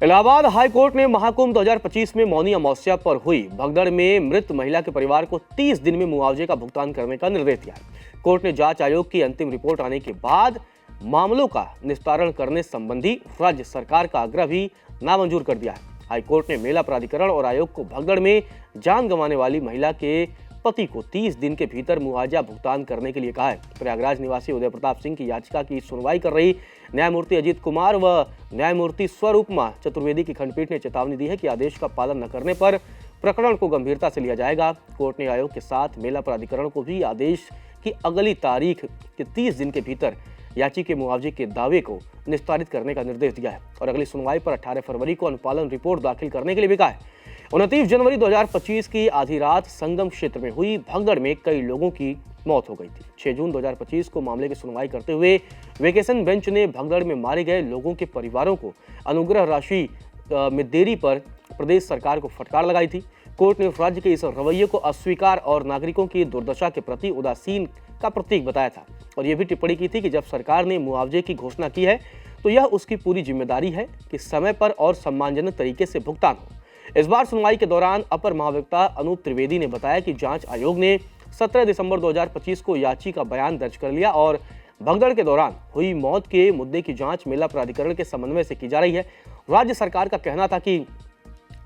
Allahabad high court ने महाकुंभ 2025 में मौनी अमावस्या पर हुई भगदड़ में मृत महिला के परिवार को 30 दिन में मुआवजे का भुगतान करने का निर्देश दिया है। कोर्ट ने जांच आयोग की अंतिम रिपोर्ट आने के बाद मामलों का निस्तारण करने संबंधी राज्य सरकार का आग्रह भी नामंजूर कर दिया है। हाई कोर्ट ने मेला प्राधिकरण और आयोग को भगदड़ में जान गंवाने वाली महिला के पति को 30 दिन के भीतर मुआवजा भुगतान करने के लिए कहा है। प्रयागराज निवासी उदय प्रताप सिंह की याचिका की सुनवाई कर रही न्यायमूर्ति अजीत कुमार व न्यायमूर्ति स्वरूपमा चतुर्वेदी की खंडपीठ ने चेतावनी दी है कि आदेश का पालन न करने पर प्रकरण को गंभीरता से लिया जाएगा। कोर्ट ने आयोग के साथ मेला प्राधिकरण को भी आदेश की अगली तारीख के 30 दिन के भीतर याची के मुआवजे के दावे को निस्तारित करने का निर्देश दिया है और अगली सुनवाई पर 18 फरवरी को अनुपालन रिपोर्ट दाखिल करने के लिए भी कहा है। 29 जनवरी 2025 की आधी रात संगम क्षेत्र में हुई भगदड़ में कई लोगों की मौत हो गई थी। 6 जून 2025 को मामले की सुनवाई करते हुए वेकेशन बेंच ने भगदड़ में मारे गए लोगों के परिवारों को अनुग्रह राशि में देरी पर प्रदेश सरकार को फटकार लगाई थी। कोर्ट ने राज्य के इस रवैये को अस्वीकार और नागरिकों की दुर्दशा के प्रति उदासीन का प्रतीक बताया था और यह भी टिप्पणी की थी कि जब सरकार ने मुआवजे की घोषणा की है तो यह उसकी पूरी जिम्मेदारी है कि समय पर और सम्मानजनक तरीके से भुगतान हो। इस बार सुनवाई के दौरान अपर महाधिवक्ता अनूप त्रिवेदी ने बताया कि जांच आयोग ने 17 दिसंबर 2025 को याची का बयान दर्ज कर लिया और भगदड़ के दौरान हुई मौत के मुद्दे की जांच मेला प्राधिकरण के समन्वय से की जा रही है। राज्य सरकार का कहना था कि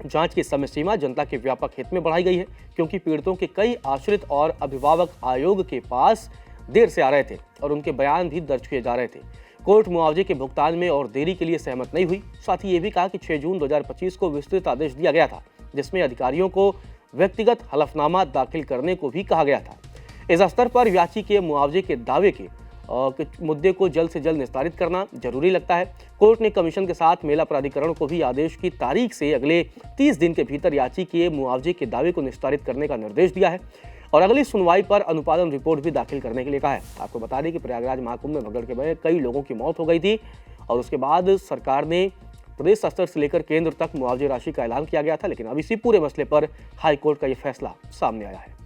जांच की समय सीमा जनता के व्यापक हित में बढ़ाई गई है क्योंकि पीड़ितों के कई आश्रित और अभिभावक आयोग के पास देर से आ रहे थे और उनके बयान भी दर्ज किए जा रहे थे। कोर्ट मुआवजे के भुगतान में और देरी के लिए सहमत नहीं हुई। साथ ही ये भी कहा कि 6 जून 2025 को विस्तृत आदेश दिया गया था जिसमें अधिकारियों को व्यक्तिगत हलफनामा दाखिल करने को भी कहा गया था। इस स्तर पर याची के मुआवजे के दावे के मुद्दे को जल्द से जल्द निस्तारित करना जरूरी लगता है। कोर्ट ने कमीशन के साथ मेला प्राधिकरण को भी आदेश की तारीख से अगले 30 दिन के भीतर याची के मुआवजे के दावे को निस्तारित करने का निर्देश दिया है और अगली सुनवाई पर अनुपालन रिपोर्ट भी दाखिल करने के लिए कहा है। आपको बता दें कि प्रयागराज महाकुंभ में भगदड़ के वजह कई लोगों की मौत हो गई थी और उसके बाद सरकार ने प्रदेश स्तर से लेकर केंद्र तक मुआवजे राशि का ऐलान किया गया था, लेकिन अब इसी पूरे मसले पर हाईकोर्ट का यह फैसला सामने आया है।